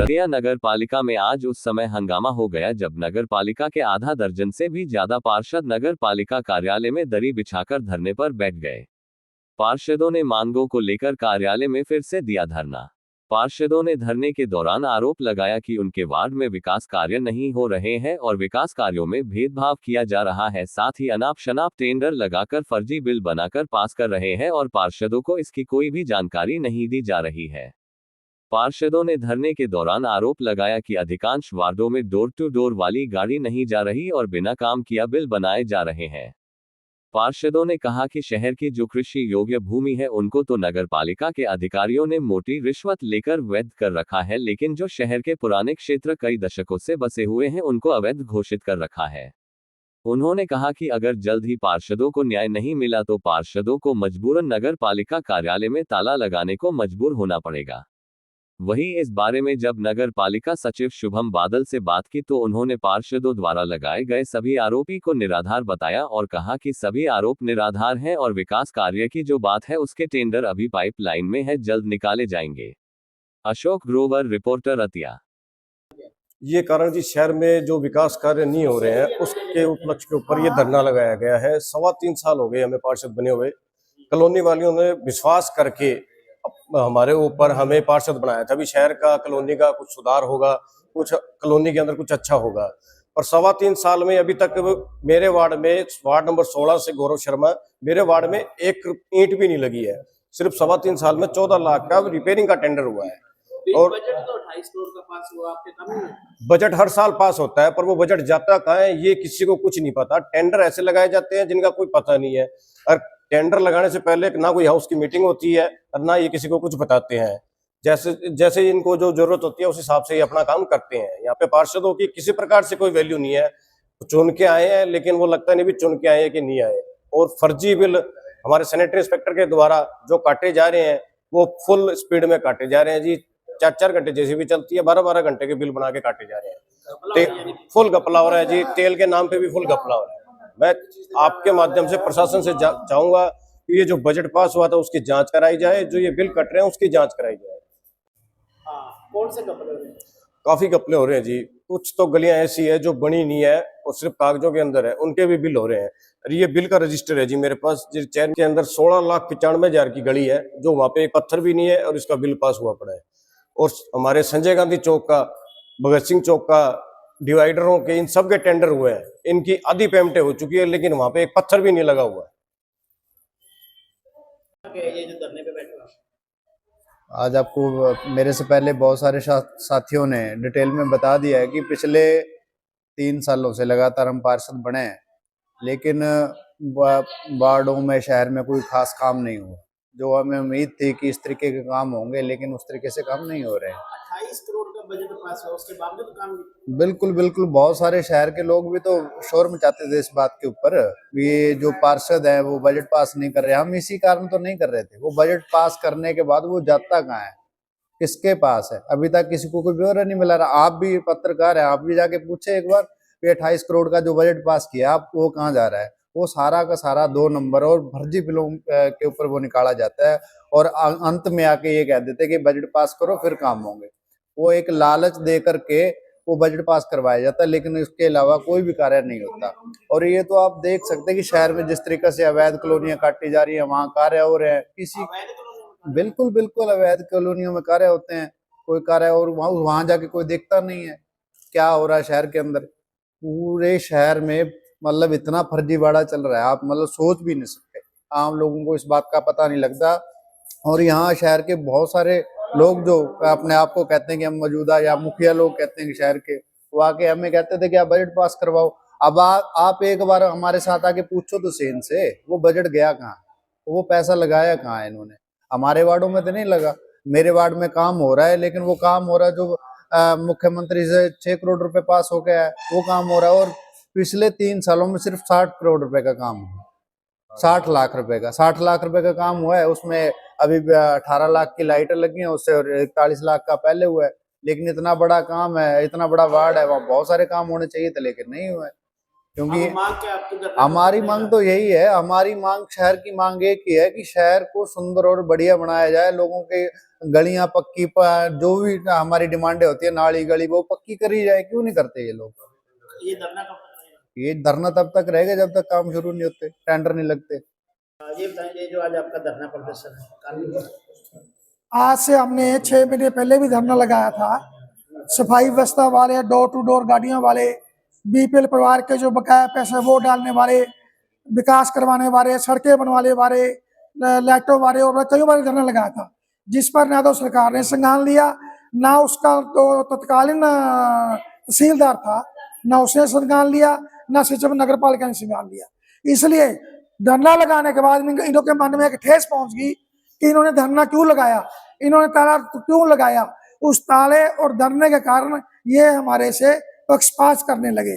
रतिया नगर पालिका में आज उस समय हंगामा हो गया जब नगर पालिका के आधा दर्जन से भी ज्यादा पार्षद नगर पालिका कार्यालय में दरी बिछाकर धरने पर बैठ गए। पार्षदों ने मांगों को लेकर कार्यालय में फिर से दिया धरना। पार्षदों ने धरने के दौरान आरोप लगाया कि उनके वार्ड में विकास कार्य नहीं हो रहे हैं और विकास कार्यों में भेदभाव किया जा रहा है। साथ ही अनाप शनाप टेंडर लगाकर फर्जी बिल बनाकर पास कर रहे हैं और पार्षदों को इसकी कोई भी जानकारी नहीं दी जा रही है। पार्षदों ने धरने के दौरान आरोप लगाया कि अधिकांश वार्डों में डोर टू डोर वाली गाड़ी नहीं जा रही और बिना काम किया बिल बनाए जा रहे हैं। पार्षदों ने कहा कि शहर की जो कृषि योग्य भूमि है उनको तो नगर पालिका के अधिकारियों ने मोटी रिश्वत लेकर वैध कर रखा है, लेकिन जो शहर के पुराने क्षेत्र कई दशकों से बसे हुए हैं उनको अवैध घोषित कर रखा है। उन्होंने कहा कि अगर जल्द ही पार्षदों को न्याय नहीं मिला तो पार्षदों को मजबूरन नगर पालिका कार्यालय में ताला लगाने को मजबूर होना पड़ेगा। वहीं इस बारे में जब नगर पालिका सचिव शुभम बादल से बात की तो उन्होंने पार्षदों द्वारा लगाए गए सभी आरोपी को निराधार बताया और कहा कि सभी आरोप निराधार हैं और विकास कार्य की जो बात है उसके टेंडर अभी पाइपलाइन में है, जल्द निकाले जाएंगे। अशोक ग्रोवर, रिपोर्टर रतिया। ये कारण जी शहर में जो विकास कार्य नहीं हो रहे हैं उसके उपलक्ष्य के ऊपर ये धरना लगाया गया है। 3.25 साल हो गए हमें पार्षद बने हुए। कॉलोनी वालियों ने विश्वास करके हमारे ऊपर हमें पार्षद बनाया था। अभी शहर का कॉलोनी का कुछ सुधार होगा, कुछ कॉलोनी के अंदर कुछ अच्छा होगा, और 3.25 साल में अभी तक मेरे वार्ड में, वार्ड नंबर 16 से गौरव शर्मा, मेरे वार्ड में एक ईंट भी नहीं लगी है। सिर्फ 3.25 साल में 14 लाख का रिपेयरिंग का टेंडर हुआ है। और बजट तो 28 करोड़ का पास हुआ आपके कम में। बजट हर साल पास होता है पर वो बजट जाता कहाँ है ये किसी को कुछ नहीं पता। टेंडर ऐसे लगाए जाते हैं जिनका कोई पता नहीं है, और टेंडर लगाने से पहले ना कोई हाउस की मीटिंग होती है और ना ये किसी को कुछ बताते हैं। जैसे जैसे इनको जो जरूरत होती है उस हिसाब से ये अपना काम करते हैं। यहाँ पे पार्षदों की किसी प्रकार से कोई वैल्यू नहीं है। चुन के आए हैं लेकिन वो लगता नहीं भी चुन के आए हैं कि नहीं आए। और फर्जी बिल हमारे सैनिटरी इंस्पेक्टर के द्वारा जो काटे जा रहे हैं वो फुल स्पीड में काटे जा रहे हैं जी। 4-4 घंटे जैसे भी चलती है 12-12 घंटे के बिल बना के काटे जा रहे हैं। फुल घपला हो रहा है जी, तेल के नाम पे भी फुल घपला हो रहा है। मैं आपके माध्यम से प्रशासन से चाहूंगा कि ये जो बजट पास हुआ था उसकी जांच कराई जाए, जो ये बिल कट रहे हैं उसकी जांच कराई जाए। कौन से घपले हो रहे हैं? काफी घपले हो रहे हैं जी। कुछ तो गलियां ऐसी है जो बनी नहीं है और सिर्फ कागजों के अंदर है, उनके भी बिल हो रहे हैं। और ये बिल का रजिस्टर है जी मेरे पास, जिस चैन के अंदर 16,95,000 की गली है, जो वहां पे एक पत्थर भी नहीं है और इसका बिल पास हुआ पड़ा है। और हमारे संजय गांधी चौक का, भगत सिंह चौक का, डिवाइडरों के, इन सब के टेंडर हुए हैं। इनकी आधी पेमेंटें हो चुकी है लेकिन वहां पे एक पत्थर भी नहीं लगा हुआ है। ये जो धरने पे बैठे हो, आज आपको मेरे से पहले बहुत सारे साथियों ने डिटेल में बता दिया है कि पिछले 3 सालों से लगातार हम पार्षद बने हैं, लेकिन वार्डों में, शहर में कोई खास काम नहीं हुआ। जो हमें उम्मीद थी कि इस तरीके के काम होंगे, लेकिन उस तरीके से काम नहीं हो रहे हैं। 28 करोड़ का बजट पास हुआ, उसके बावजूद काम नहीं। बिल्कुल बिल्कुल, बहुत सारे शहर के लोग भी तो शोर मचाते थे इस बात के ऊपर, ये जो पार्षद है वो बजट पास नहीं कर रहे। हम इसी कारण तो नहीं कर रहे थे। वो बजट पास करने के बाद वो जाता कहाँ है, किसके पास है, अभी तक किसी को कोई ब्यौरा नहीं मिला रहा। आप भी पत्रकार हैं, आप भी जाके पूछे एक बार, 28 करोड़ का जो बजट पास किया आप, वो कहाँ जा रहा है? वो सारा का सारा 2 नंबर और फर्जी बिलों के ऊपर वो निकाला जाता है, और अंत में आके ये कह देते हैं कि बजट पास करो फिर काम होंगे। वो एक लालच दे करके वो बजट पास करवाया जाता है, लेकिन इसके अलावा कोई भी कार्य नहीं होता। और ये तो आप देख सकते हैं कि शहर में जिस तरीके से अवैध कॉलोनियां काटी जा रही है, वहाँ कार्य हो रहे हैं। किसी बिल्कुल बिल्कुल अवैध कॉलोनियों में कार्य होते हैं, कोई कार्य, और वहां जाके कोई देखता नहीं है क्या हो रहा है शहर के अंदर। पूरे शहर में मतलब इतना फर्जीवाड़ा चल रहा है, आप मतलब सोच भी नहीं सकते। आम लोगों को इस बात का पता नहीं लगता। और यहाँ शहर के बहुत सारे लोग जो अपने आप को कहते हैं कि हम मौजूदा या मुखिया लोग कहते हैं कि शहर के, वो आके हमें कहते थे कि आप बजट पास करवाओ। अब आप एक बार हमारे साथ आके पूछो तो सेन से, वो बजट गया कहाँ, वो पैसा लगाया कहाँ है इन्होंने? हमारे वार्डों में तो नहीं लगा। मेरे वार्ड में काम हो रहा है, लेकिन वो काम हो रहा है जो मुख्यमंत्री से 6 करोड़ रुपए पास हो गया है, वो काम हो रहा है। और पिछले 3 सालों में सिर्फ 60 करोड़ रुपए का काम हुआ, 60 लाख रुपए का, 60 लाख रुपए का काम हुआ है। उसमें अभी 18 लाख की लाइटें लगी हैं उससे, और 41 लाख का पहले हुआ है। लेकिन इतना बड़ा काम है, इतना बड़ा वार्ड है, वहाँ बहुत सारे काम होने चाहिए थे, लेकिन नहीं हुए। क्योंकि अब मांग क्या आपकी धरना हमारी कब मांग रहेगा? तो यही है, हमारी मांग, शहर की मांग एक ही है कि शहर को सुंदर और बढ़िया बनाया जाए, लोगों के गलियां पक्की जो भी हमारी डिमांडें होती है, नाली गली वो पक्की करी जाए। क्यों नहीं करते ये लोग? ये धरना कब तक रहेगा? ये धरना तब तक रहेगा जब तक काम शुरू नहीं होते, टेंडर नहीं लगते। ये बताइए, जो आज आपका धरना प्रदर्शन है कानूनी, आज से हमने 6 महीने पहले भी धरना लगाया था। सफाई व्यवस्था वाले, डोर टू डोर गाड़ियों वाले, बीपीएल परिवार के जो बकाया पैसे वो डालने वाले, विकास करवाने वाले, सड़कें बनवाने वाले, लाइटों वाले, और कई बार धरना लगाया था, जिस पर ना तो सरकार ने संज्ञान लिया, ना उसका तो तत्कालीन तहसीलदार था, ना उसने संज्ञान लिया, ना सचिव नगर पालिका ने संज्ञान लिया। इसलिए धरना लगाने के बाद इनों के मन में एक ठेस पहुंच गई कि इन्होंने धरना क्यों लगाया, इन्होंने ताला क्यों लगाया। उस ताले और धरने के कारण ये हमारे से पक्षपात करने लगे।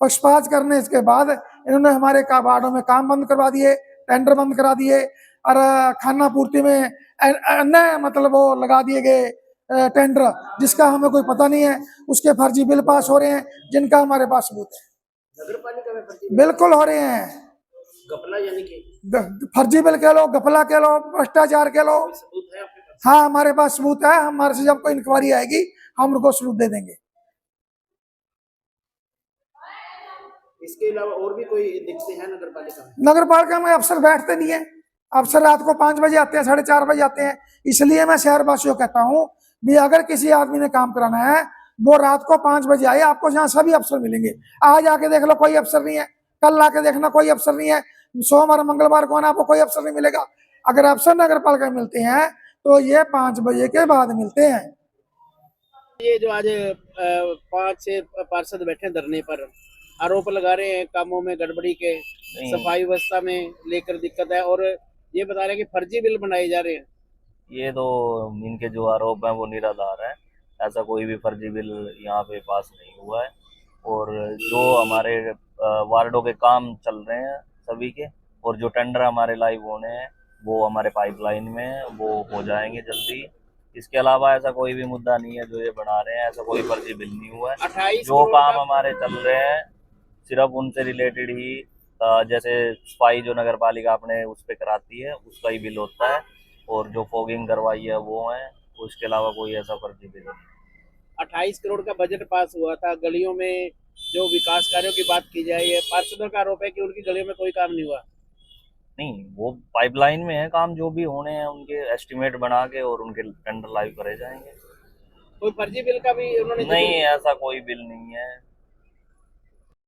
पक्षपात करने के बाद इन्होंने हमारे वार्डों में काम बंद करवा दिए, टेंडर बंद करा दिए, और खाना पूर्ति में अन्य मतलब वो लगा दिए गए टेंडर, जिसका हमें कोई पता नहीं है। उसके फर्जी बिल पास हो रहे हैं, जिनका हमारे पास सबूत है। नगर पालिका में फर्जी बिल्कुल हो रहे हैं, घपला, यानी कि फर्जी बिल कह लो, घपला कह लो, भ्रष्टाचार कह लो। कोई सबूत है आपके पास? हाँ, हमारे पास सबूत है। हमारे से जब कोई इंक्वायरी आएगी हम उनको सबूत दे देंगे। इसके अलावा और भी कोई दिक्कतें हैं नगर पालिका में? नगर पालिका में अफसर बैठते नहीं है। अफसर रात को 5 बजे आते हैं, 4:30 बजे आते हैं। इसलिए मैं शहर वासियों को कहता हूँ भी अगर किसी आदमी ने काम कराना है वो रात को 5 बजे आए, आपको जहाँ सभी अफसर मिलेंगे। आज आके देख लो, कोई अफसर नहीं है। कल आके देखना, कोई अफसर नहीं है। सोमवार मंगलवार को आना, आपको कोई अफसर नहीं मिलेगा। अगर अफसर नगर पालिका में मिलते हैं तो ये 5 बजे के बाद मिलते हैं। ये जो आज 5-6 पार्षद बैठे धरने पर, आरोप लगा रहे हैं कामों में गड़बड़ी के, सफाई व्यवस्था में लेकर दिक्कत है, और ये बता रहे हैं कि फर्जी बिल बनाए जा रहे हैं। ये तो इनके जो आरोप हैं वो निराधार है। ऐसा कोई भी फर्जी बिल यहाँ पे पास नहीं हुआ है। और जो हमारे वार्डों के काम चल रहे हैं सभी के, और जो टेंडर हमारे लाइव होने हैं वो हमारे पाइपलाइन में है, वो हो जाएंगे जल्दी। इसके अलावा ऐसा कोई भी मुद्दा नहीं है जो ये बना रहे हैं, ऐसा कोई फर्जी बिल नहीं हुआ है। 28 जो करोड़ काम का हमारे चल रहे हैं सिर्फ उनसे रिलेटेड ही, जैसे सफाई जो नगर पालिका अपने उस पर कराती है उसका ही बिल होता है, और जो फॉगिंग करवाई है वो है। उसके अलावा कोई ऐसा फर्जी बिल नहीं। 28 करोड़ का बजट पास हुआ था। गलियों में जो विकास कार्यों की बात की जाए, पार्षदों का आरोप है कि उनकी गलियों में कोई काम नहीं हुआ। नहीं, वो पाइपलाइन में है काम, जो भी होने हैं उनके एस्टिमेट बना के और उनके टेंडर लाइव करे जाएंगे। कोई फर्जी बिल का भी उन्होंने नहीं, ऐसा कोई बिल नहीं है।